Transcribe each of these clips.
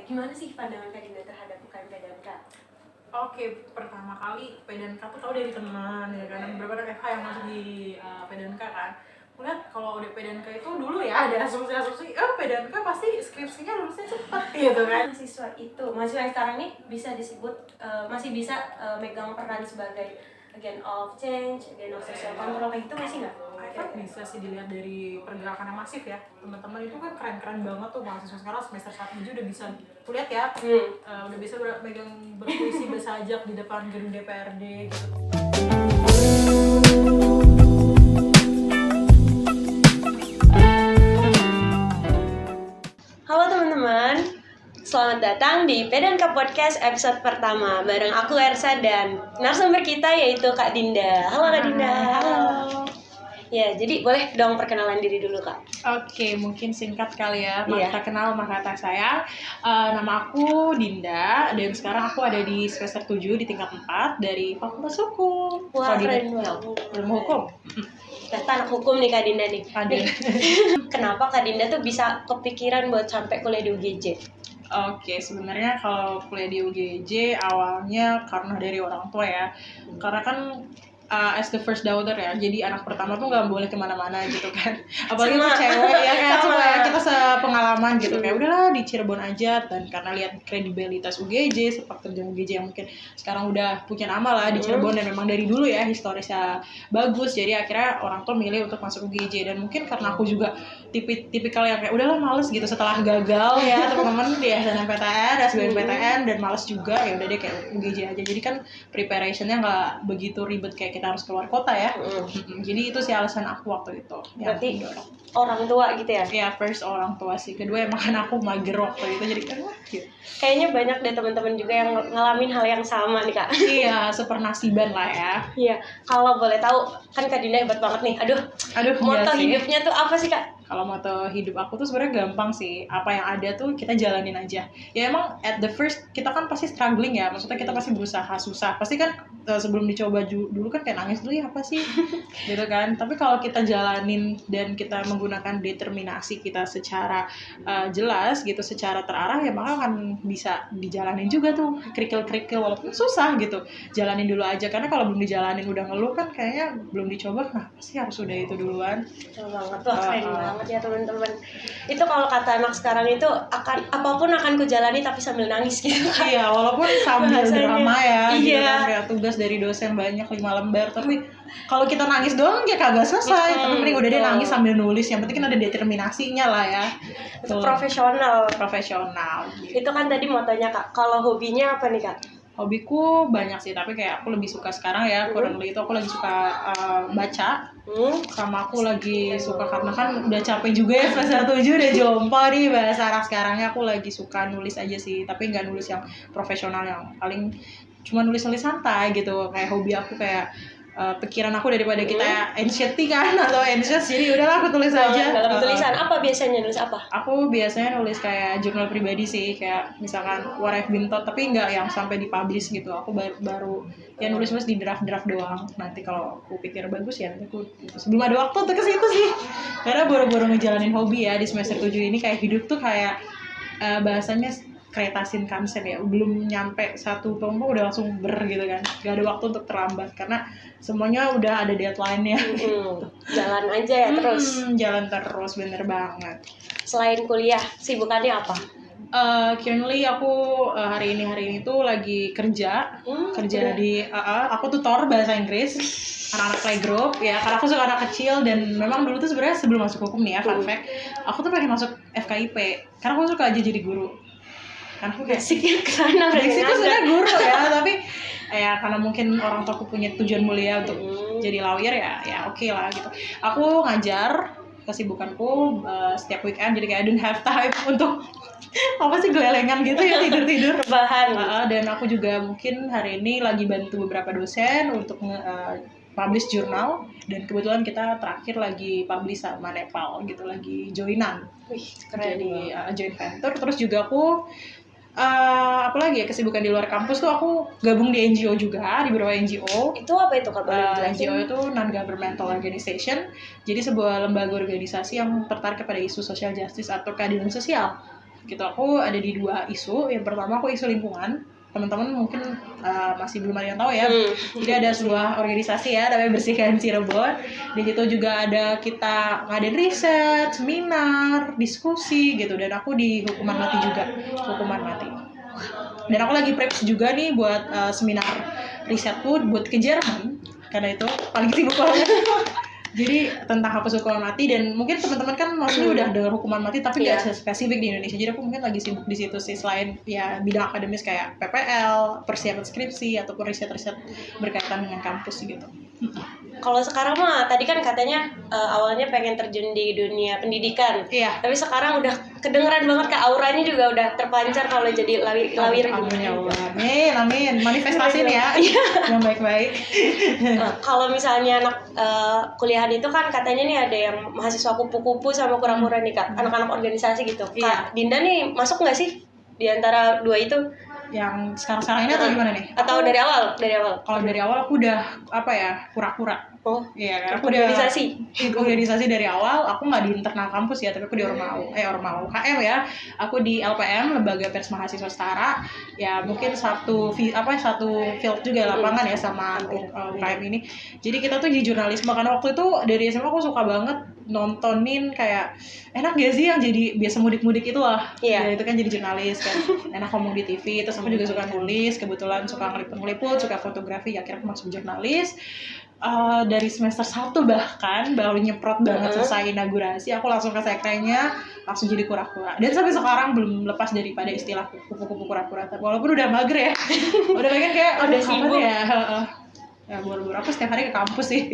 Gimana sih pandangan Kak Dinda terhadap UKM PDNK? Oke, pertama kali PDNK tuh tahu dari teman ya kan, beberapa anak FH yang masuk di PDNK kan. Melihat kalau di PDNK itu dulu ya ada asumsi-asumsi, PDNK pasti skripsinya lulusnya cepet gitu kan. Mahasiswa yang sekarang nih bisa disebut masih bisa megang peran sebagai agent of change, agent of social control kayak gitu masih nggak? Bisa sih dilihat dari pergerakan yang masif ya. Teman-teman itu kan keren-keren banget tuh mahasiswa sekarang semester 1 aja udah bisa. Tuh lihat ya, udah bisa megang berpuisi bersajak di depan gedung DPRD gitu. Halo teman-teman, selamat datang di PDNK Podcast episode pertama bareng aku Ersa dan narasumber kita yaitu Kak Dinda. Halo Kak Dinda. Halo. Ya, jadi boleh dong perkenalan diri dulu Kak. Oke, mungkin singkat kali ya. Iya. Tak kenal maka tak sayang. Nama aku Dinda dan sekarang aku ada di semester 7 di tingkat 4 dari Fakultas Hukum. Wah, keren banget. Ilmu hukum. Ternyata anak hukum nih Kak Dinda nih. Nih, kenapa Kak Dinda tuh bisa kepikiran buat sampai kuliah di UGJ? Oke, sebenarnya kalau kuliah di UGJ awalnya karena dari orang tua ya. Karena kan as the first daughter ya, jadi anak pertama tuh nggak boleh kemana-mana gitu kan. Apalagi tuh cewek ya kan, semua ya, kita sepengalaman gitu. Kayak udahlah di Cirebon aja, dan karena lihat kredibilitas UGJ, sepak terjang UGJ yang mungkin sekarang udah punya nama lah di Cirebon dan memang dari dulu ya historisnya bagus. Jadi akhirnya orang tua milih untuk masuk UGJ, dan mungkin karena aku juga tipikal yang kayak udahlah males gitu setelah gagal ya teman-teman di SNMPTN, SBMPTN dan males juga, ya udah deh kayak UGJ aja. Jadi kan preparationnya nggak begitu ribet kayak kita harus keluar kota ya. Jadi itu sih alasan aku waktu itu. Berarti orang tua gitu ya? Ya first orang tua sih. Kedua emang kan aku mager waktu itu, jadi kan gitu. Kayaknya banyak deh teman-teman juga yang ngalamin hal yang sama nih Kak. Iya, sepernasiban lah ya. Iya, kalau boleh tahu kan Kak Dinda hebat banget nih. Aduh, moto hidupnya tuh apa sih Kak? Kalau moto hidup aku tuh sebenarnya gampang sih. Apa yang ada tuh kita jalanin aja. Ya emang at the first kita kan pasti struggling ya. Maksudnya kita pasti berusaha susah. Pasti kan sebelum dicoba dulu kan kayak nangis dulu ya apa sih gitu kan. Tapi kalau kita jalanin dan kita menggunakan determinasi kita secara jelas gitu, secara terarah, ya maka akan bisa dijalanin juga tuh kerikil-kerikil walaupun susah gitu. Jalanin dulu aja, karena kalau belum dijalanin udah ngeluh kan kayaknya belum dicoba. Nah pasti harus udah itu duluan. Betul banget, wah keren banget ya teman-teman. Itu kalau kata anak sekarang itu apapun akan kujalani tapi sambil nangis gitu. Iya, walaupun sambil drama ya. Iya. Gitu kan, kayak tugas dari dosen banyak 5 lembar, tapi kalau kita nangis doang ya kagak selesai. Tapi mending udah deh nangis sambil nulis. Yang penting kan ada determinasinya lah ya. Itu profesional. Gitu. Itu kan tadi motonya Kak. Kalau hobinya apa nih Kak? Hobiku banyak sih, tapi kayak aku lebih suka sekarang ya, currently itu aku lagi suka baca. Sama aku lagi suka, karena kan udah capek juga ya semester 7 udah jompo nih bahasa anak sekarangnya. Aku lagi suka nulis aja sih, tapi nggak nulis yang profesional, yang paling cuma nulis-nulis santai gitu. Kayak hobi aku kayak pikiran aku daripada kita anxiety kan atau anxious, jadi udahlah aku tulis aja. Dalam tulisan apa biasanya, nulis apa? Aku biasanya nulis kayak jurnal pribadi sih, kayak misalkan what I've been taught, tapi nggak yang sampai dipublish gitu. Aku baru ya nulis di draft doang. Nanti kalau aku pikir bagus ya nanti aku sebelum ada waktu untuk ke situ sih. Karena boro-boro ngejalanin hobi ya di semester 7 ini, kayak hidup tuh kayak bahasanya kereta Shinkansen ya, belum nyampe satu tombol udah langsung gitu kan. Gak ada waktu untuk terlambat karena semuanya udah ada deadline-nya. Jalan aja ya terus. Jalan terus, bener banget. Selain kuliah, sibukannya apa? Currently aku hari ini tuh lagi kerja di aku tutor bahasa Inggris anak-anak playgroup ya, karena aku suka anak kecil. Dan memang dulu tuh sebenarnya sebelum masuk hukum nih ya, fun fact, aku tuh pengen masuk FKIP karena aku suka aja jadi guru. Karena aku basicnya kesana, basicnya sebenarnya guru ya, tapi ya karena mungkin orang tua aku punya tujuan mulia untuk jadi lawyer ya oke lah gitu. Aku ngajar, kesibukanku setiap weekend, jadi kayak I don't have time untuk apa sih gelelengan gitu ya, tidur rebahan. Dan aku juga mungkin hari ini lagi bantu beberapa dosen untuk publish jurnal, dan kebetulan kita terakhir lagi publish sama Nepal gitu, lagi joinan. Wih, keren. Jadi joint venture. Terus juga aku apalagi ya kesibukan di luar kampus tuh, aku gabung di NGO juga, di beberapa NGO. Itu apa itu Kak? NGO itu non-governmental organization, jadi sebuah lembaga organisasi yang tertarik kepada isu social justice atau keadilan sosial gitu. Aku ada di 2 isu. Yang pertama aku isu lingkungan. Teman-teman mungkin masih belum ada yang tahu ya. Jadi ada sebuah organisasi ya namanya Bersihkan Cirebon. Di situ juga ada kita ngadain riset, seminar, diskusi gitu, dan aku di hukuman mati juga, hukuman mati. Dan aku lagi prep juga nih buat seminar risetku buat ke Jerman, karena itu paling sibuk banget. Jadi tentang hapus hukuman mati, dan mungkin teman-teman kan mostly udah dengar hukuman mati tapi nggak spesifik di Indonesia. Jadi aku mungkin lagi sibuk di situ sih, selain ya bidang akademis kayak PPL, persiapan skripsi ataupun riset-riset berkaitan dengan kampus gitu. Kalau sekarang mah tadi kan katanya awalnya pengen terjun di dunia pendidikan. Iya. Tapi sekarang udah kedengeran banget Kak, auranya juga udah terpancar kalau jadi lawir Amin ya Allah. Amin. Manifestasi nih ya. Yang baik-baik. Kalau misalnya anak kuliahan itu kan katanya nih ada yang mahasiswa kupu-kupu sama kura-kura nih Kak, anak-anak organisasi gitu. Kak Dinda nih masuk nggak sih di antara dua itu? Yang sekarang ini atau gimana nih? Atau dari awal? Kalau dari awal aku udah pura-pura. Oh, iya, karena aku organisasi dari awal. Aku nggak di internal kampus ya, tapi aku di Ormau UKM ya. Aku di LPM, Lembaga Pers Mahasiswa Setara. Ya mungkin satu field juga lapangan ya sama UKM ini. Jadi kita tuh di jurnalisme, karena waktu itu dari SMA aku suka banget nontonin kayak enak gak sih yang jadi biasa mudik-mudik itu lah. Ya, itu kan jadi jurnalis kan. Enak ngomong di TV, terus aku juga suka nulis, kebetulan suka ngeliput, suka fotografi, akhirnya aku masuk jurnalis. Dari semester 1 bahkan baru nyeprot banget selesai inaugurasi, aku langsung ke sekretnya, langsung jadi kura-kura, dan sampai sekarang belum lepas daripada istilah kupu-kupu kura-kura, walaupun udah mager ya. Udah pengen kayak udah sibuk ya. Ya buru-buru aku setiap hari ke kampus sih.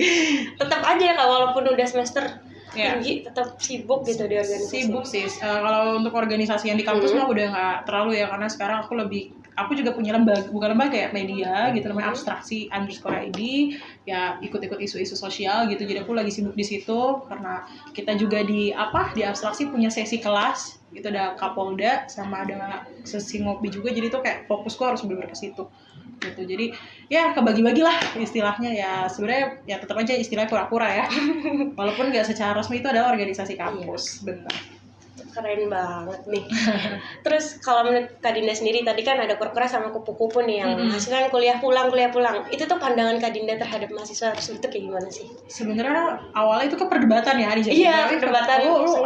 Tetap aja Kak, walaupun udah semester tinggi tetap sibuk gitu di organisasi. Sibuk sih. Kalau untuk organisasi yang di kampus mah udah nggak terlalu ya, karena sekarang aku juga punya bukan lembaga ya, media gitu, namanya abstraksi_id ya, ikut-ikut isu-isu sosial gitu. Jadi aku lagi sibuk di situ, karena kita juga di abstraksi punya sesi kelas gitu, ada Kapolda sama ada sesi ngopi juga, jadi tuh kayak fokusku harus bener-bener ke situ gitu. Jadi ya kebagi-bagi lah istilahnya ya, sebenarnya ya tetap aja istilahnya pura-pura ya. Walaupun nggak secara resmi itu adalah organisasi kampus. Benar. Keren banget nih. Terus kalau menurut Kak Dinda sendiri, tadi kan ada kura-kura sama kupu-kupu nih yang hasilnya kuliah pulang. Itu tuh pandangan Kak Dinda terhadap mahasiswa tersebut kayak gimana sih? Sebenarnya awalnya itu kan perdebatan ya di Jawa. Iya, perdebatan.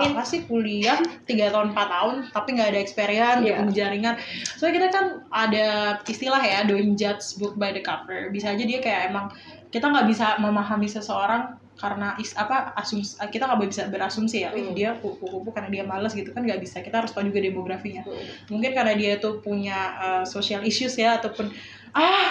Apa sih kuliah 3 tahun 4 tahun tapi nggak ada experience, nggak punya jaringan. Soalnya kita kan ada istilah ya, don't judge book by the cover. Bisa aja dia kayak emang kita nggak bisa memahami seseorang karena asumsi, kita nggak bisa berasumsi ya, dia kupu-kupu karena dia malas gitu kan, nggak bisa. Kita harus tahu juga demografinya. Mungkin karena dia tuh punya social issues ya, ataupun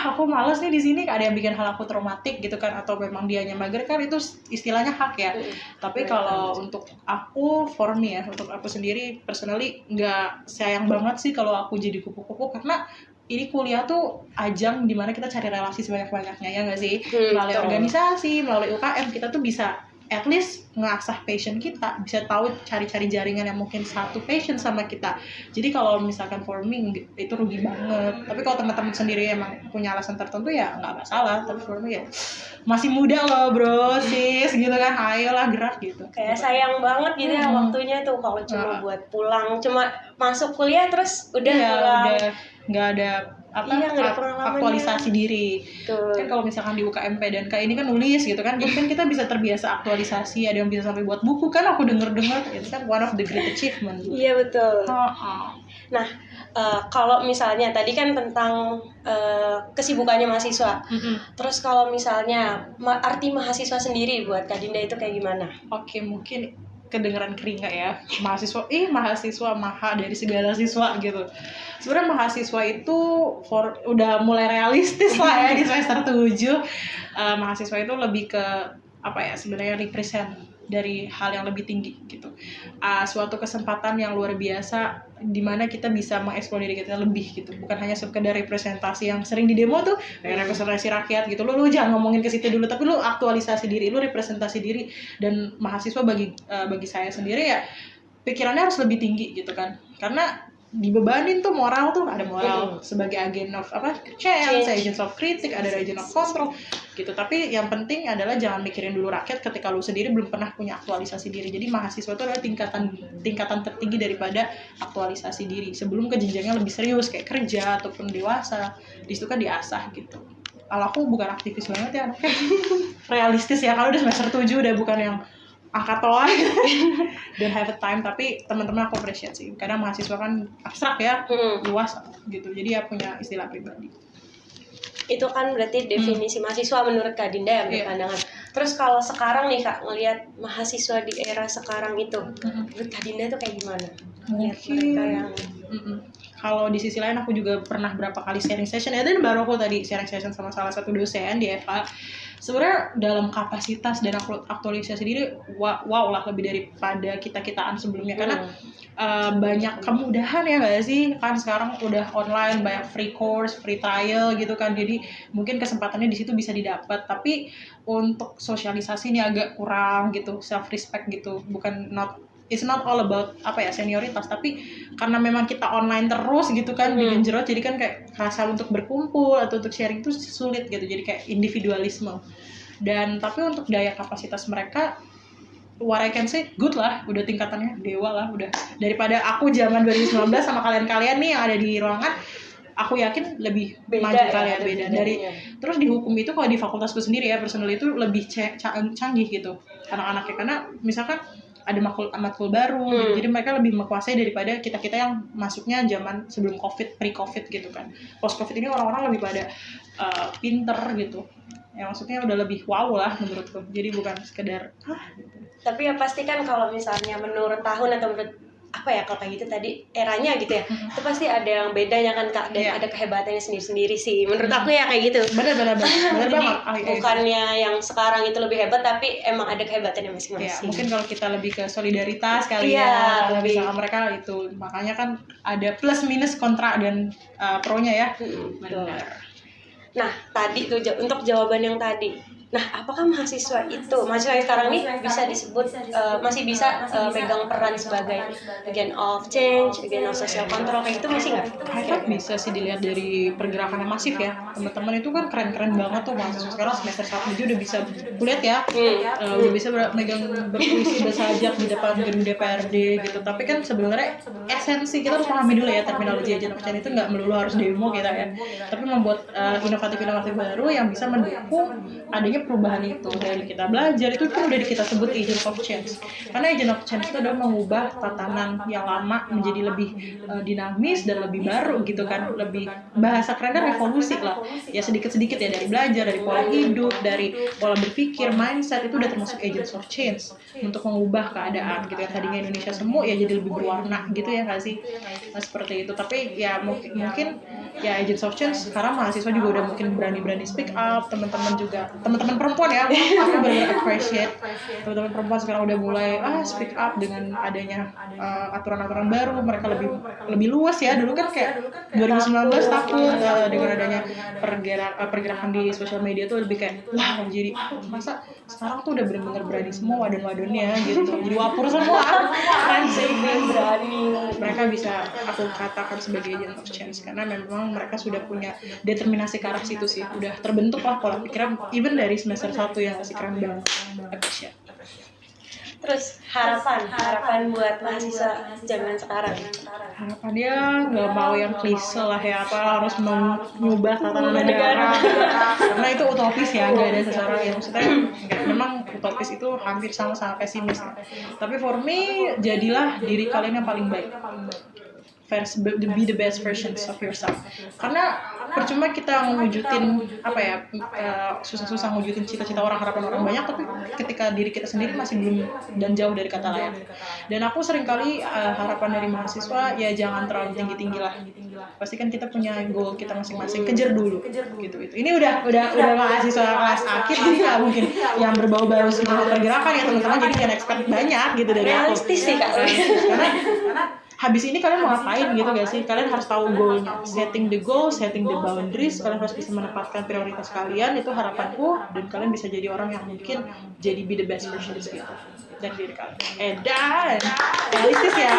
aku malas nih di sini, ada yang bikin hal aku traumatik gitu kan, atau memang dianya mager kan, itu istilahnya hak ya. Tapi kalau untuk aku, for me ya, untuk aku sendiri personally nggak sayang banget sih kalau aku jadi kupu-kupu, karena ini kuliah tuh ajang dimana kita cari relasi sebanyak-banyaknya, ya nggak sih? Melalui organisasi, melalui UKM, kita tuh bisa at least ngasah passion kita, bisa tahu cari-cari jaringan yang mungkin satu passion sama kita. Jadi kalau misalkan forming itu rugi banget. Tapi kalau teman-teman sendiri emang punya alasan tertentu ya nggak masalah. Tapi forming ya masih muda loh bro, sis gitu kan, ayolah gerak gitu. Kayak sayang banget gitu ya waktunya tuh kalau cuma buat pulang, cuma masuk kuliah terus udah pulang. Udah nggak ada aktualisasi diri. Kan kalau misalkan di UKMP dan K ini kan nulis gitu kan, jadi kan kita bisa terbiasa aktualisasi, ada yang bisa sampai buat buku kan, aku dengar itu kan one of the great achievement. Iya betul. Nah kalau misalnya tadi kan tentang kesibukannya mahasiswa, terus kalau misalnya arti mahasiswa sendiri buat Kak Dinda itu kayak gimana? Oke, mungkin kedengeran kering gak ya, mahasiswa maha dari segala siswa gitu. Sebenarnya mahasiswa itu udah mulai realistis lah ya di semester 7. Mahasiswa itu lebih ke sebenarnya represent dari hal yang lebih tinggi gitu. Suatu kesempatan yang luar biasa di mana kita bisa mengeksplor diri kita lebih gitu. Bukan hanya sekedar representasi yang sering di demo tuh, kayak representasi rakyat gitu. Lu jangan ngomongin ke situ dulu, tapi lu aktualisasi diri, lu representasi diri. Dan mahasiswa bagi saya sendiri ya pikirannya harus lebih tinggi gitu kan. Karena dibebanin tuh moral tuh, ada moral sebagai agen of change, agents of kritik, ada agent of control gitu. Tapi yang penting adalah jangan mikirin dulu rakyat ketika lu sendiri belum pernah punya aktualisasi diri. Jadi mahasiswa itu adalah tingkatan tertinggi daripada aktualisasi diri sebelum ke jenjang yang lebih serius kayak kerja ataupun dewasa. Di situ kan diasah gitu. Kalau aku bukan aktivis banget ya anaknya, realistis ya, kalau udah semester 7 udah bukan yang angkatan don't have a time. Tapi teman-teman aku appreciate sih, kadang mahasiswa kan abstrak ya, luas gitu, jadi ya punya istilah pribadi. Itu kan berarti definisi mahasiswa menurut Kak Dinda yang berpandangan. Terus kalau sekarang nih Kak, ngelihat mahasiswa di era sekarang itu, menurut Kak Dinda itu kayak gimana? Mungkin mereka yang kalau di sisi lain aku juga pernah berapa kali sharing session ya, dan baru aku tadi sharing session sama salah satu dosen di FA. Sebenarnya dalam kapasitas dan aktualisasi diri wow lah, lebih daripada kita-kitaan sebelumnya, karena banyak kemudahan ya nggak sih, kan sekarang udah online, banyak free course, free trial gitu kan, jadi mungkin kesempatannya di situ bisa didapat. Tapi untuk sosialisasi ini agak kurang gitu, self respect gitu, it's not all about senioritas, tapi karena memang kita online terus gitu kan, digenjot, jadi kan kayak rasa untuk berkumpul atau untuk sharing itu sulit gitu, jadi kayak individualisme. Dan tapi untuk daya kapasitas mereka, what I can say good lah, udah tingkatannya dewa lah, udah daripada aku zaman 2019 sama kalian-kalian nih yang ada di ruangan. Aku yakin lebih beda maju ya, kalian, beda dari terus di hukum itu, kalau di fakultasku sendiri ya personal itu lebih canggih gitu anak-anaknya, karena misalkan ada matkul baru gitu, jadi mereka lebih menguasai daripada kita yang masuknya zaman sebelum COVID, pre-COVID gitu kan. Post-COVID ini orang-orang lebih pada pinter gitu ya, maksudnya udah lebih wow lah menurutku, jadi bukan sekedar gitu. Tapi ya pasti kan kalau misalnya menurut tahun atau menurut kalau kayak gitu tadi eranya gitu ya, itu pasti ada yang bedanya kan Kak, dan ada kehebatannya sendiri-sendiri sih menurut aku ya, kayak gitu. Benar Jadi banget. bukannya yang sekarang itu lebih hebat, tapi emang ada kehebatannya masing-masing. Mungkin kalau kita lebih ke solidaritas kali ya, kalau misalkan mereka itu, makanya kan ada plus minus kontra dan pro-nya ya. Benar. Nah tadi tuh untuk jawaban yang tadi, nah apakah mahasiswa yang sekarang nih bisa disebut masih bisa pegang peran sebagai agent of change, agent of social control kayak gitu, masih nggak? Kan bisa sih dilihat dari pergerakan yang masif ya, teman-teman itu kan keren-keren banget tuh mahasiswa sekarang semester 1 aja udah bisa kulihat ya, udah bisa megang berpuisi, bersajak di depan gedung DPRD gitu. Tapi kan sebenarnya esensi kita harus pahami dulu ya, terminologi agent of change itu nggak melulu harus demo kita ya, tapi membuat inovatif baru yang bisa mendukung adanya perubahan itu. Dari kita belajar itu kan udah kita sebut agent of change, karena agent of change itu adalah mengubah tatanan yang lama menjadi lebih dinamis dan lebih baru gitu kan, lebih bahasa kerennya revolusi lah ya, sedikit-sedikit ya, dari belajar, dari pola hidup, dari pola berpikir, mindset, itu udah termasuk agents of change untuk mengubah keadaan gitu, yang tadinya Indonesia semu ya jadi lebih berwarna gitu ya nggak sih. Nah, seperti itu. Tapi ya mungkin ya agents of change sekarang mahasiswa juga udah mungkin berani speak up, teman-teman perempuan ya, aku benar-benar appreciate teman-teman perempuan sekarang udah mulai speak up dengan adanya aturan-aturan baru. Mereka lebih luas ya, dulu kan kayak 2019 takut dengan adanya pergerakan di sosial media tuh lebih kayak wah, jadi masa sekarang tuh udah benar-benar berani semua waden-wadennya gitu, jadi wapur semua, keren sih, berani. Mereka bisa aku katakan sebagai agent of change karena memang mereka sudah punya determinasi ke arah situ sih, udah terbentuk lah pola pikirnya even dari semester 1 yang masih keren banget. Appreciate. Terus harapan buat mahasiswa zaman sekarang. Harapannya nggak mau yang klise lah ya, harus mengubah tatanan negara karena itu utopis ya, nggak ada seseorang yang maksudnya memang utopis itu hampir sama pesimis ya. Tapi for me, jadilah diri kalian yang paling baik. First, be the best versions of yourself. Karena percuma kita mewujudin susah-susah mewujudin cita-cita orang, harapan orang banyak, tapi ketika diri kita sendiri masih belum dan jauh dari kata layak. Dan aku seringkali harapan dari mahasiswa ya jangan terlalu tinggi-tinggi lah. Pasti kan kita punya goal kita masing-masing, kejar dulu gitu. Ini udah mahasiswa kelas akhir, jadi nggak mungkin yang berbau-bau semangat pergerakan ya teman-teman, jadi jangan expect banyak gitu dari aku. Realistis sih Kak. Karena habis ini kalian mau ngapain gitu gak sih? Kalian harus tahu goalnya, setting the goal, setting the boundaries. Kalian harus bisa menempatkan prioritas kalian, itu harapanku. Dan kalian bisa jadi orang yang mungkin jadi be the best version gitu dan diri kalian. Dan realistis ya.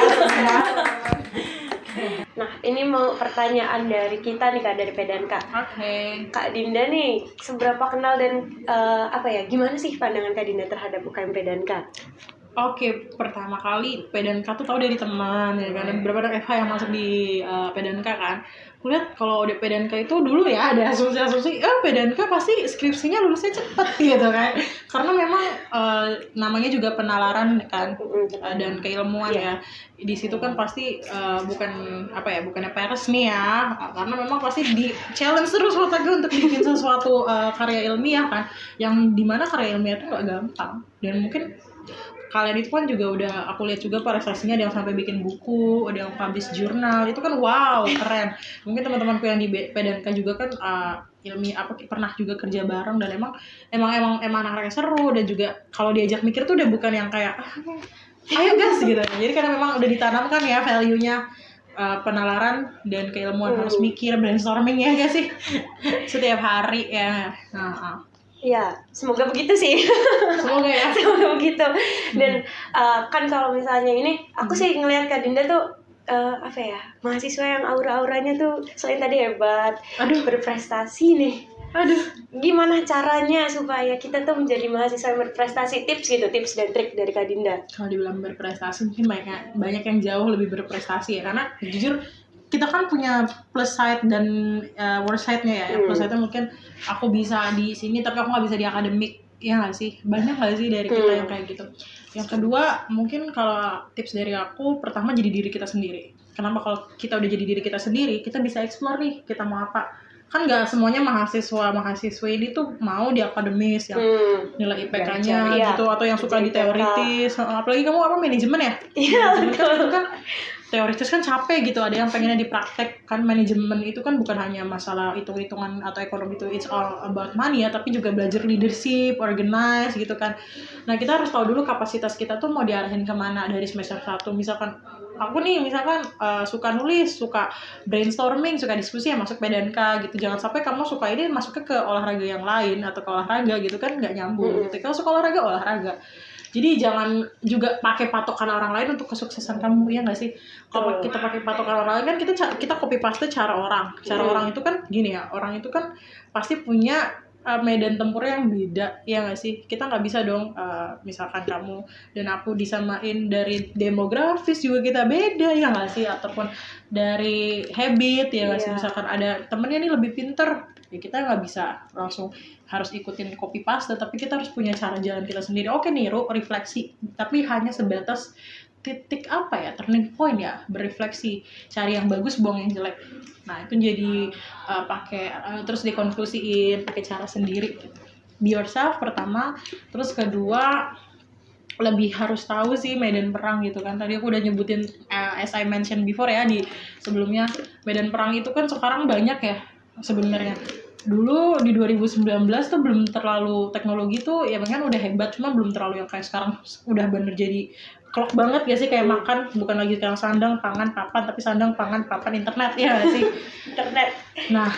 Nah, ini mau pertanyaan dari kita nih Kak, dari PDNK. Oke. Kak Dinda nih, seberapa kenal dan gimana sih pandangan Kak Dinda terhadap UKM PDNK? Oke, pertama kali PDNK tuh tahu dari teman ya kan. Beberapa anak FH yang masuk di PDNK kan. Kulihat kalau di PDNK itu dulu ya ada asumsi-asumsi, PDNK pasti skripsinya lulusnya cepet gitu kan. Karena memang namanya juga penalaran kan dan keilmuan ya. Di situ kan pasti bukannya peres nih ya. Karena memang pasti di challenge terus otaknya untuk bikin sesuatu karya ilmiah kan. Yang dimana karya ilmiah itu nggak gampang dan mungkin kalian itu kan juga udah aku lihat juga prestasinya, ada yang sampai bikin buku, ada yang publish jurnal, itu kan wow keren. Mungkin teman-temanku yang di PDNK juga kan pernah juga kerja bareng dan emang anak-anaknya seru dan juga kalau diajak mikir tuh udah bukan yang kayak ayo gas gitu. Jadi karena memang udah ditanamkan ya value-nya penalaran dan keilmuan harus mikir, brainstorming ya gak sih setiap hari ya. Ya, semoga begitu sih. Semoga ya. Semoga begitu. Dan kan kalau misalnya ini, aku sih ngelihat Kak Dinda tuh mahasiswa yang aura-auranya tuh selain tadi hebat, berprestasi nih. Gimana caranya supaya kita tuh menjadi mahasiswa yang berprestasi? Tips dan trik dari Kak Dinda. Kalau dibilang berprestasi mungkin banyak yang jauh lebih berprestasi ya, karena jujur kita kan punya plus side dan worst side-nya ya. Plus side-nya mungkin aku bisa di sini tapi aku nggak bisa di akademik, ya nggak sih? Banyak nggak sih dari kita yang kayak gitu. Yang kedua mungkin kalau tips dari aku, pertama jadi diri kita sendiri. Kenapa? Kalau kita udah jadi diri kita sendiri, kita bisa explore nih kita mau apa. Kan nggak semuanya mahasiswa ini tuh mau di akademis yang nilai IPK-nya gitu, atau yang suka di teoritis. Apalagi kamu manajemen ya? Iya, betul. Kan teoritis kan capek gitu, ada yang pengennya dipraktek kan. Manajemen itu kan bukan hanya masalah hitung-hitungan atau ekonomi, itu it's all about money ya, tapi juga belajar leadership, organize gitu kan. Nah kita harus tahu dulu kapasitas kita tuh mau diarahin kemana dari semester 1. Misalkan aku nih suka nulis, suka brainstorming, suka diskusi, ya masuk PDNK gitu. Jangan sampai kamu suka ini masuknya ke olahraga yang lain atau ke olahraga gitu kan, nggak nyambung gitu. Kalau suka olahraga. Jadi jangan juga pakai patokan orang lain untuk kesuksesan kamu, ya nggak sih? Kalau kita pakai patokan orang lain kan kita copy paste cara orang. Cara orang itu kan gini ya, orang itu kan pasti punya medan tempur yang beda, ya nggak sih? Kita nggak bisa dong, misalkan kamu dan aku disamain dari demografis juga kita beda, ya nggak sih? Ataupun dari habit, ya nggak sih? Misalkan ada temennya nih lebih pinter, ya kita nggak bisa langsung harus ikutin copy paste, tapi kita harus punya cara jalan kita sendiri. Oke, niru, refleksi, tapi hanya sebatas titik turning point ya, berefleksi, cari yang bagus, buang yang jelek. Nah itu jadi terus dikonklusiin pakai cara sendiri. Be yourself pertama, terus kedua lebih harus tahu sih medan perang gitu kan. Tadi aku udah nyebutin as I mentioned before ya di sebelumnya, medan perang itu kan sekarang banyak ya sebenarnya. Dulu di 2019 tuh belum terlalu, teknologi tuh ya kan udah hebat, cuma belum terlalu yang kayak sekarang udah bener jadi clock banget ya sih, kayak makan bukan lagi kayak sandang, pangan, papan, tapi sandang, pangan, papan, internet, ya gak sih? Internet. Nah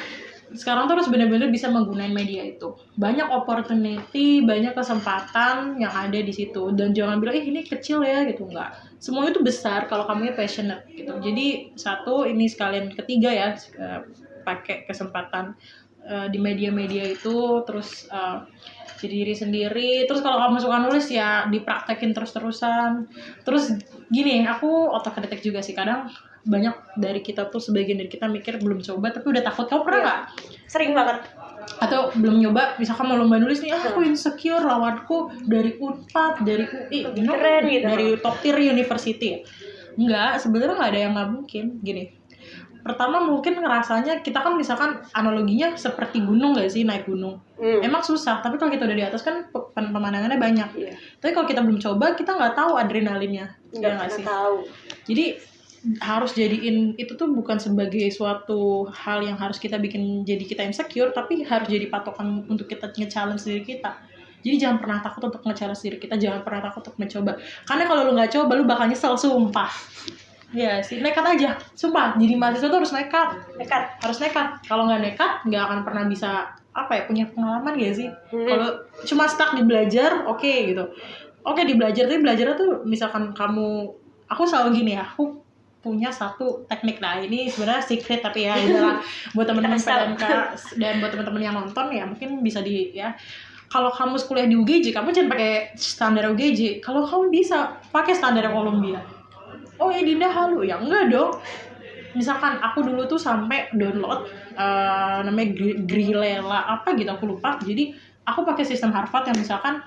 sekarang tuh harus benar-benar bisa menggunakan media itu. Banyak opportunity, banyak kesempatan yang ada di situ, dan jangan bilang ini kecil ya gitu, enggak. Semuanya itu besar kalau kamunya passionate gitu. Jadi satu, ini sekalian ketiga ya, pakai kesempatan di media-media itu, terus jadi diri sendiri. Terus kalau kamu suka nulis ya dipraktekin terus-terusan. Terus gini, aku otak-atik juga sih, kadang banyak dari kita tuh, sebagian dari kita mikir belum coba tapi udah takut. Kamu pernah nggak? Sering banget. Atau belum nyoba, misalkan mau lomba nulis nih, aku insecure, lawanku dari Unpad, dari UI, keren gitu, dari top tier university. Enggak, sebenarnya nggak ada yang nggak mungkin. Gini, pertama mungkin ngerasanya kita kan, misalkan analoginya seperti gunung gak sih, naik gunung. Emang susah, tapi kalau kita udah di atas kan pemandangannya banyak. Tapi kalau kita belum coba, kita nggak tahu adrenalinnya. Nggak sih tahu. Jadi harus jadiin itu tuh bukan sebagai suatu hal yang harus kita bikin jadi kita insecure, tapi harus jadi patokan untuk kita nge-challenge diri kita. Jadi jangan pernah takut untuk nge-challenge diri kita, jangan pernah takut untuk mencoba. Karena kalau lu nggak coba, lu bakal nyesel, sumpah. Iya sih, nekat aja, sumpah. Jadi mahasiswa tuh harus harus nekat. Kalau nggak nekat, nggak akan pernah bisa punya pengalaman gak sih? Kalau cuma stuck di belajar, oke gitu. Oke di belajar, tapi belajarnya tuh misalkan kamu, aku selalu gini ya, aku punya satu teknik. Nah ini sebenarnya secret tapi ya adalah buat teman-teman PMK dan buat teman-teman yang nonton ya mungkin bisa kalau kamu kuliah di UGJ kamu jangan pakai standar UGJ, kalau kamu bisa pakai standar Columbia. Oh ya Dinda halu ya enggak dong. Misalkan aku dulu tuh sampai download namanya Grilela apa gitu aku lupa. Jadi aku pakai sistem Harvard yang misalkan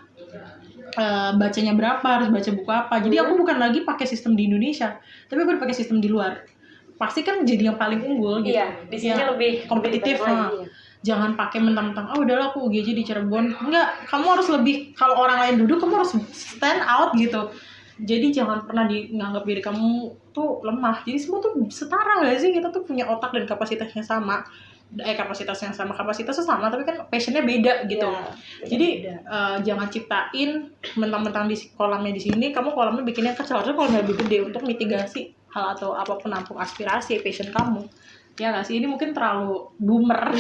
bacanya berapa, harus baca buku apa. Jadi aku bukan lagi pakai sistem di Indonesia, tapi aku pakai sistem di luar. Pasti kan jadi yang paling unggul gitu. Iya, di sini lebih kompetitif. lebih Jangan pakai mentang-mentang udahlah aku UGJ di Cirebon. Enggak, kamu harus lebih, kalau orang lain duduk kamu harus stand out gitu. Jadi jangan pernah nganggap diri kamu tuh lemah. Jadi semua tuh setara gak sih? Kita tuh punya otak dan kapasitasnya sama. Kapasitasnya sama tapi kan passionnya beda gitu. Ya, jadi jangan ciptain mentang-mentang di kolamnya di sini kamu kolamnya bikinnya kecil, harusnya kolamnya lebih gede untuk mitigasi hal atau apapun nampung aspirasi passion kamu. Ya nggak sih, ini mungkin terlalu boomer.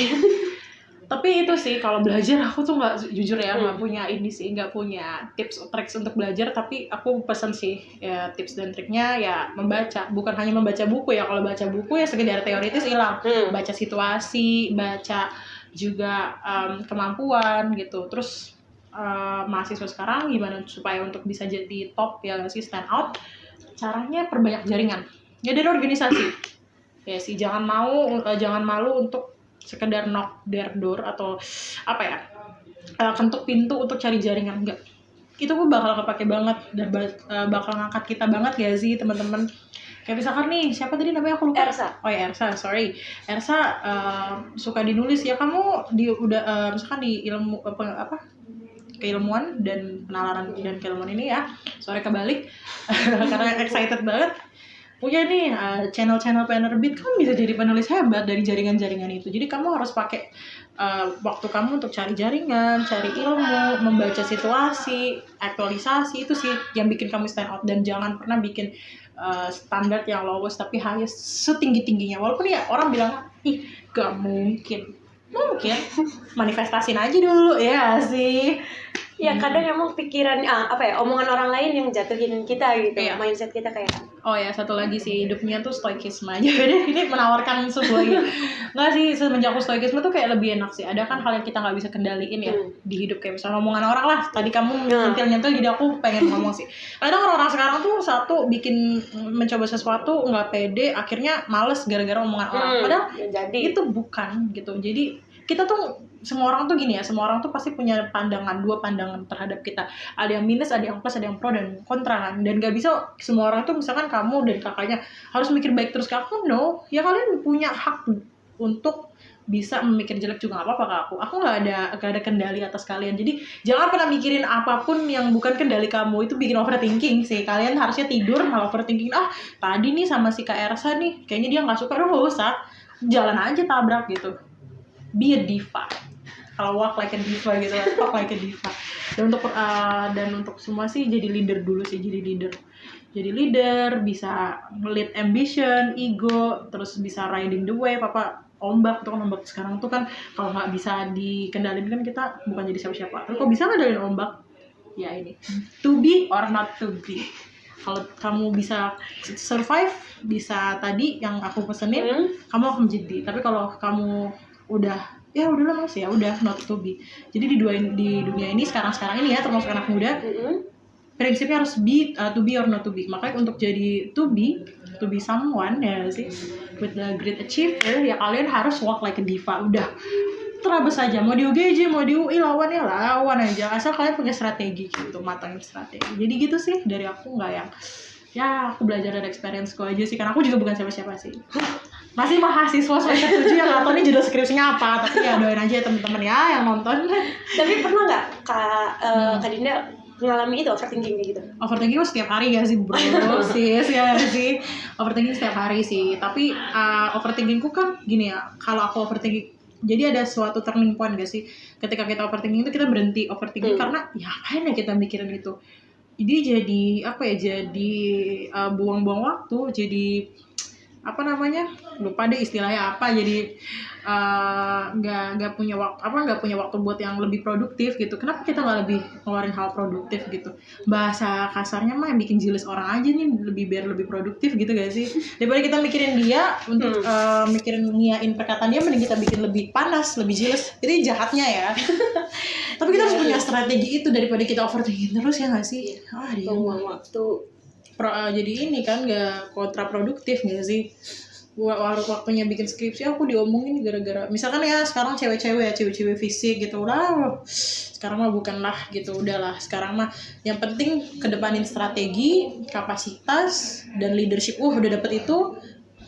Tapi itu sih kalau belajar aku tuh nggak, jujur ya nggak punya ini sih, nggak punya tips atau trik untuk belajar. Tapi aku pesen sih ya tips dan triknya ya membaca, bukan hanya membaca buku ya. Kalau baca buku ya sekedar teoritis hilang. Baca situasi, baca juga kemampuan gitu. Terus mahasiswa sekarang gimana supaya untuk bisa jadi top ya sih, stand out, caranya perbanyak jaringan ya dari organisasi. Ya sih, jangan malu untuk sekedar knock their door atau apa ya, ketuk pintu untuk cari jaringan. Enggak, itu gue bakal kepake banget dan bakal ngangkat kita banget ya sih teman-teman. Kayak misalkan nih, siapa tadi namanya aku lupa. Ersa. Oh ya Ersa, sorry. Ersa suka dinulis ya, kamu misalkan di ilmu keilmuan dan penalaran dan keilmuan ini ya. Sorry kebalik karena excited banget. Punya nih channel-channel penerbit, kamu bisa jadi penulis hebat dari jaringan-jaringan itu. Jadi kamu harus pakai waktu kamu untuk cari jaringan, cari ilmu, membaca situasi, aktualisasi. Itu sih yang bikin kamu stand out. Dan jangan pernah bikin standar yang lowest tapi highest setinggi-tingginya. Walaupun ya orang bilang, ih gak mungkin manifestasin aja dulu ya sih. Ya kadang emang pikiran omongan orang lain yang jatuhin kita gitu, mindset kita kayak. Oh ya, satu lagi sih, hidupnya tuh stoikisme aja. Ini menawarkan sesuatu lagi. Nggak sih, semenjak aku stoikisme tuh kayak lebih enak sih. Ada kan hal yang kita nggak bisa kendaliin ya di hidup, kayak misalnya omongan orang lah. Tadi kamu nyentil jadi aku pengen ngomong sih. Kadang orang sekarang tuh mencoba sesuatu nggak pede, akhirnya males gara-gara omongan orang. Padahal itu bukan gitu. Jadi kita tuh semua orang tuh gini ya, semua orang tuh pasti punya dua pandangan terhadap kita. Ada yang minus, ada yang plus, ada yang pro dan kontra kan. Dan gak bisa semua orang tuh, misalkan kamu dan kakaknya harus mikir baik terus ke aku, no. Ya kalian punya hak untuk bisa memikir jelek juga, gak apa-apa ke aku. Aku gak ada kendali atas kalian. Jadi jangan pernah mikirin apapun yang bukan kendali kamu. Itu bikin overthinking sih. Kalian harusnya tidur malah overthinking. Tadi nih sama si Kak Ersa nih, kayaknya dia gak suka. Gak usah, jalan aja tabrak gitu. Be a diva. Kalau walk like a diva gitu, talk like a diva. Dan untuk semua sih jadi leader dulu sih, jadi leader bisa lead ambition, ego, terus bisa riding the wave, ombak tuh kan. Ombak sekarang tuh kan kalau nggak bisa dikendalin kan kita bukan jadi siapa-siapa. Tapi kok bisa ngendalin ombak? Ya ini, to be or not to be. Kalau kamu bisa survive, bisa tadi yang aku pesenin, kamu akan menjadi. Tapi kalau kamu udahlah mas, ya udah not to be. Jadi di dunia ini sekarang ini ya, termasuk anak muda, prinsipnya harus to be or not to be. Makanya untuk jadi to be someone ya sih, with the great achiever, ya kalian harus walk like a diva. Udah terabas aja, mau di UGJ mau di UI lawan aja, asal kalian punya strategi gitu, matangin strategi. Jadi gitu sih dari aku, nggak yang ya aku belajar dari experience-ku aja sih, karena aku juga bukan siapa-siapa sih. Masih mahasiswa semester 7 yang nggak tahu nih judul skripsinya apa, tapi ya doain aja teman-teman ya yang nonton. Tapi pernah nggak Kak Dinda mengalami itu overthinking gitu? Overthinking setiap hari gak sih bro? sih overthinking setiap hari sih. Tapi overthinkingku kan gini ya, kalau aku overthinking, jadi ada suatu turning point gak sih ketika kita overthinking itu, kita berhenti overthinking karena ya kayaknya kita mikirin itu. Jadi jadi buang-buang waktu, jadi apa namanya, lupa deh istilahnya apa, jadi nggak punya waktu buat yang lebih produktif gitu. Kenapa kita nggak lebih ngeluarin hal produktif gitu? Bahasa kasarnya mah yang bikin jealous orang aja nih, biar lebih produktif gitu gak sih? Daripada kita mikirin dia untuk mikirin ngiyain perkataan dia, mending kita bikin lebih panas, lebih jealous. Itu jahatnya ya. Tapi kita harus punya strategi itu daripada kita overthinking terus, ya nggak sih? Buang waktu. Jadi ini kan nggak kontraproduktif nggak sih? Waktunya bikin skripsi aku diomongin gara-gara misalkan ya sekarang cewek-cewek fisik gitu, udah sekarang mah bukanlah gitu, udahlah sekarang mah yang penting kedepanin strategi, kapasitas dan leadership. Udah dapet itu,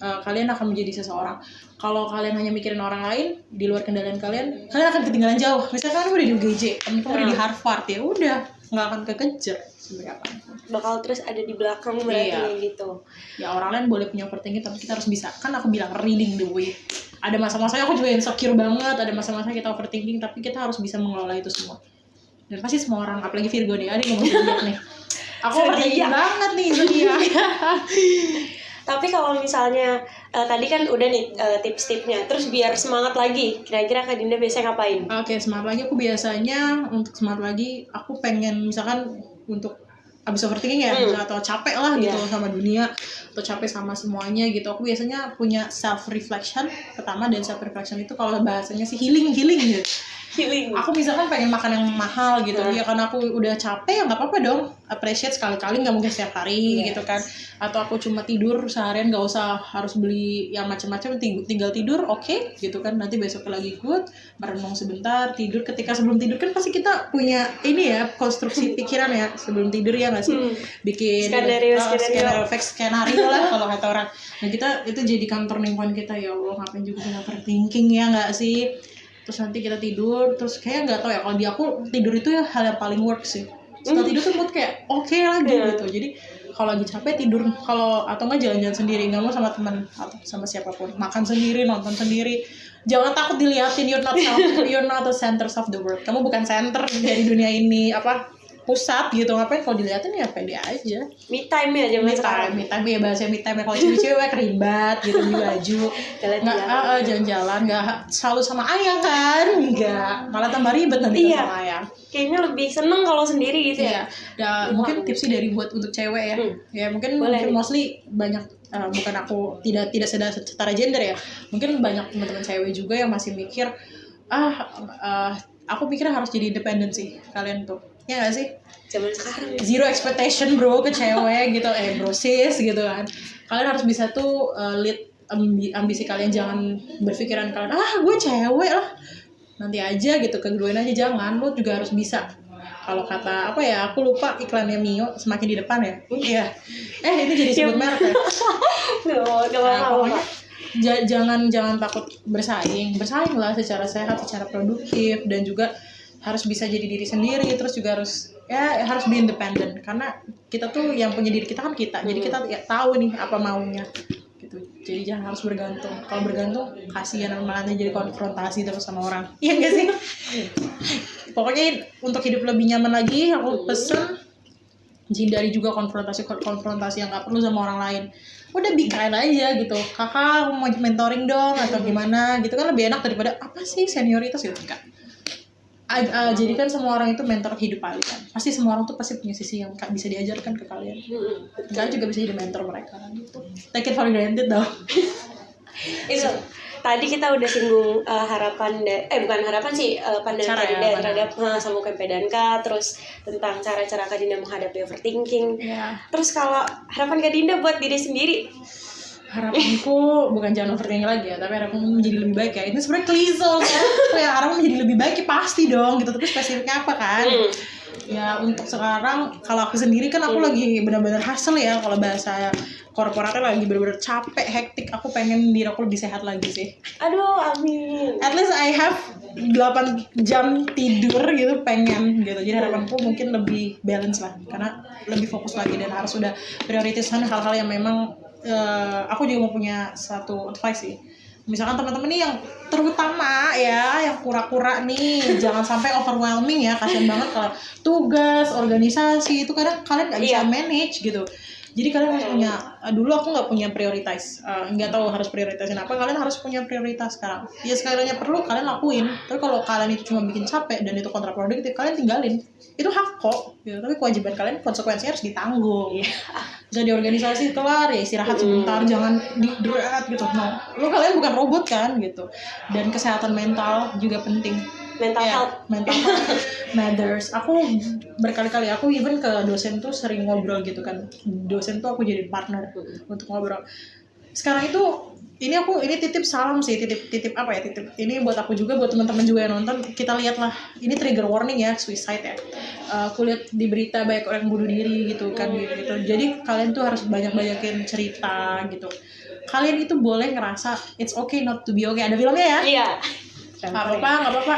kalian akan menjadi seseorang. Kalau kalian hanya mikirin orang lain di luar kendalian kalian akan ketinggalan jauh. Misalkan udah di UGJ, temen-temen udah di Harvard, ya udah nggak akan kekejar sebenarnya apa. Bakal terus ada di belakang berarti gitu. Ya orang lain boleh punya overthinking, tapi kita harus bisa. Kan aku bilang reading the way. Ada masa-masanya aku juga insecure banget, ada masa-masa kita overthinking, tapi kita harus bisa mengelola itu semua. Dan pasti semua orang, apalagi Virgo nih, ada yang ngomong zodiak nih. Aku overthinking banget nih zodiak. Tapi kalau misalnya tadi kan udah nih tips-tipsnya, terus biar semangat lagi, kira-kira Kak Dinda biasanya ngapain? Oke, semangat lagi aku biasanya, untuk semangat lagi aku pengen misalkan untuk abis overthinking ya, atau capek lah gitu sama dunia, atau capek sama semuanya gitu, aku biasanya punya self reflection pertama. Dan self reflection itu kalau bahasanya sih healing gitu. Aku misalkan pengen makan yang mahal gitu, ya karena aku udah capek, ya nggak apa-apa dong, appreciate sekali-kali, nggak mungkin setiap hari gitu kan. Atau aku cuma tidur seharian, nggak usah harus beli yang macam-macam, tinggal tidur, oke, gitu kan. Nanti besok lagi good, merenung sebentar, tidur. Ketika sebelum tidur kan pasti kita punya ini ya, konstruksi pikiran ya sebelum tidur, ya nggak sih? Bikin skenario lah kalau kata orang. Nah kita itu jadikan turning point kita, ya Allah ngapain juga kita overthinking, ya nggak sih? Terus nanti kita tidur, terus kayak nggak tahu ya, kalau di aku tidur itu ya hal yang paling work sih. Setelah tidur tuh mood kayak oke lagi gitu. Jadi kalau lagi capek tidur, kalau atau nggak jalan-jalan sendiri, nggak mau sama teman atau sama siapapun, makan sendiri, nonton sendiri. Jangan takut diliatin, you're not the center of the world. Kamu bukan center dari dunia ini, pusat gitu. Ngapain kalau diliatin, ya pede aja. Me time ya zaman sekarang. Me time ya, bahasa me time. Kalau cewek keribat gitu di baju, nggak jalan-jalan, nggak selalu sama ayang kan, nggak, malah tambah ribet nanti sama ayang. Kayaknya lebih seneng kalau sendiri gitu ya. Mungkin tipsnya dari buat untuk cewek ya. Ya mungkin mostly banyak, bukan aku tidak setara gender ya. Mungkin banyak teman-teman cewek juga yang masih mikir, aku pikir harus jadi independen sih kalian tuh. Ya gak sih? Zaman sekarang zero expectation bro ke cewek gitu, bro sis gitu kan. Kalian harus bisa tuh lead ambisi kalian. Jangan berpikiran kalian, gue cewek lah, nanti aja gitu, keduain aja. Jangan, lo juga harus bisa. Kalau kata apa ya, aku lupa iklannya Mio, semakin di depan ya. Iya. Ini jadi sebut merek ya. Pokoknya jangan takut bersaing lah secara sehat, secara produktif, dan juga harus bisa jadi diri sendiri. Terus juga harus be independent, karena kita tuh yang punya diri kita kan kita. Jadi kita tahu nih apa maunya gitu. Jadi jangan harus bergantung. Kalau bergantung kasihan, malah jadi konfrontasi terus sama orang. Iya enggak sih? Pokoknya untuk hidup lebih nyaman lagi, aku pesen hindari juga konfrontasi yang nggak perlu sama orang lain. Udah be kind aja gitu. Kakak mau mentoring dong atau gimana gitu kan, lebih enak daripada apa sih senioritas gitu kan. Jadikan semua orang itu mentor hidup kalian. Pasti semua orang tuh pasti punya sisi yang bisa diajarkan ke kalian. Kalian juga bisa jadi mentor mereka gitu. Take it for granted dong. Itu tadi kita udah singgung bukan harapan sih, pandangan Kak Dinda terhadap sama UMP terus tentang cara-cara Kak Dinda menghadapi overthinking. Terus kalau harapan Kak Dinda buat diri sendiri? Harapanku bukan jangan overthinking lagi ya, tapi harapanku menjadi lebih baik ya. Ini sebenarnya klise ya, harapan menjadi lebih baik ya pasti dong gitu. Tapi spesifiknya apa kan? Ya untuk sekarang kalau aku sendiri kan aku lagi benar-benar hustle ya. Kalau bahasa korporatnya lagi benar-benar capek, hektik. Aku pengen diri aku lebih sehat lagi sih. Aduh, amin. At least I have 8 jam tidur gitu, pengen gitu. Jadi harapanku mungkin lebih balance lah, karena lebih fokus lagi dan harus udah prioritaskan hal-hal yang memang aku juga mau punya satu advice sih. Misalkan teman-teman nih yang terutama ya, yang kura-kura nih, jangan sampai overwhelming ya. Kasian banget kalau tugas, organisasi itu kadang kalian gak bisa manage gitu. Jadi kalian harus punya, dulu aku nggak punya prioritas, nggak tahu harus prioritasin apa. Kalian harus punya prioritas sekarang. Ya sekiranya perlu kalian lakuin. Tapi kalau kalian itu cuma bikin capek dan itu kontraproduktif, kalian tinggalin. Itu hak kok. Ya, tapi kewajiban kalian, konsekuensinya harus ditanggung. Bisa di organisasi kelar ya istirahat sebentar, jangan dideret gitu. No, lo kalian bukan robot kan gitu. Dan kesehatan mental juga penting. Mental health matters. Aku berkali-kali aku even ke dosen tuh sering ngobrol gitu kan. Dosen tuh aku jadi partner untuk ngobrol. Sekarang itu ini titip salam sih, titip apa ya, titip ini buat aku juga, buat teman-teman juga yang nonton. Kita lihatlah, ini trigger warning ya, suicide ya. Aku lihat di berita banyak orang bunuh diri gitu kan gitu. Jadi kalian tuh harus banyak-banyakin cerita gitu. Kalian itu boleh ngerasa it's okay not to be okay. Ada filmnya ya? Iya. Nggak apa-apa.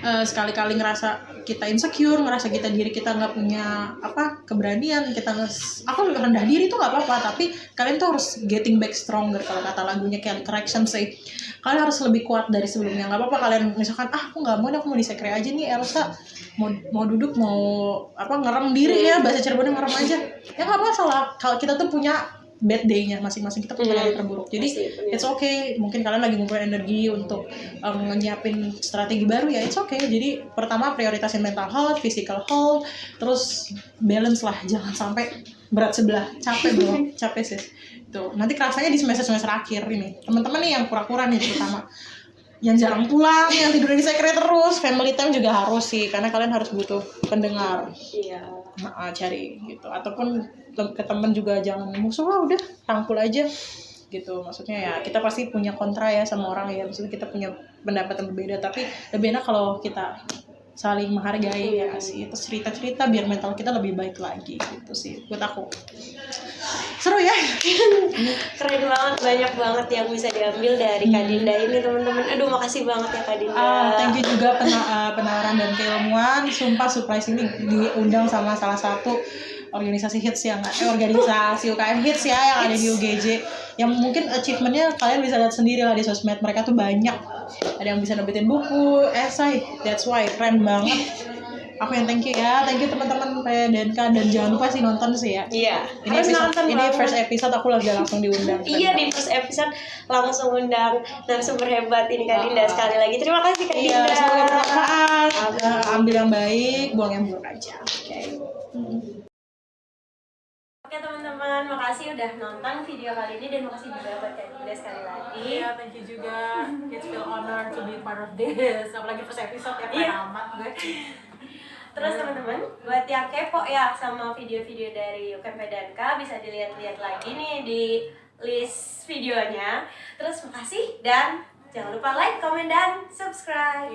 Sekali-kali ngerasa kita insecure, ngerasa diri kita nggak punya keberanian, aku rendah diri tuh nggak apa-apa, tapi kalian tuh harus getting back stronger, kalau kata lagunya Kelly Clarkson sih. Kalian harus lebih kuat dari sebelumnya. Nggak apa-apa kalian misalkan aku nggak mau, aku mau di sekre aja nih Elsa, mau duduk, mau ngerem diri ya, bahasa Cirebonnya ngerem aja ya, nggak masalah. Kalau kita tuh punya bad day-nya masing-masing, kita punya hari terburuk. Jadi it's okay. Mungkin kalian lagi ngumpulin energi untuk nyiapin strategi baru ya, it's okay. Jadi pertama prioritasin mental health, physical health, terus balance lah, jangan sampai berat sebelah. Capek bro, capek sih. Tuh, nanti kerasanya di semester akhir ini. Teman-teman nih yang kura-kura nih terutama, yang jarang pulang, yang tidur di sekre terus, family time juga harus sih, karena kalian harus butuh pendengar. Iya. Cari gitu, ataupun ke temen juga jangan musuh lah, udah rangkul aja gitu. Maksudnya ya kita pasti punya kontra ya sama orang ya, maksudnya kita punya pendapat yang berbeda, tapi lebih enak kalau kita saling menghargai ya sih. Itu cerita-cerita biar mental kita lebih baik lagi gitu sih buat aku. Seru ya. Keren banget, banyak banget yang bisa diambil dari Kak Dinda ini teman-teman. Aduh makasih banget ya Kak Dinda. Thank you juga penawaran dan keilmuan. Sumpah surprise ini diundang sama salah satu organisasi hits organisasi UKM hits ya yang ada di UGJ, yang mungkin achievementnya kalian bisa lihat sendiri lah di sosmed. Mereka tuh banyak, ada yang bisa nerbitin buku, esai, that's why keren banget. Aku yang thank you ya, thank you teman-teman PDNK, dan jangan lupa sih nonton sih ya. Iya. Ini first episode aku udah langsung diundang. Iya, di first episode langsung undang narasumber hebat ini Kak Dinda sekali lagi. Terima kasih Kak Dinda. Iya, semoga bermanfaat. Ambil yang baik, buang yang buruk aja. Oke teman-teman, makasih udah nonton video kali ini, dan makasih juga buat Kak Dinda sekali lagi. Iya, thank you juga. Kids feel honored to be part of this. Apalagi first episode ya, keren amat gue. Terus teman-teman, buat yang kepo ya sama video-video dari UKM PDNK, bisa dilihat-lihat lagi nih di list videonya. Terus makasih, dan jangan lupa like, comment, dan subscribe.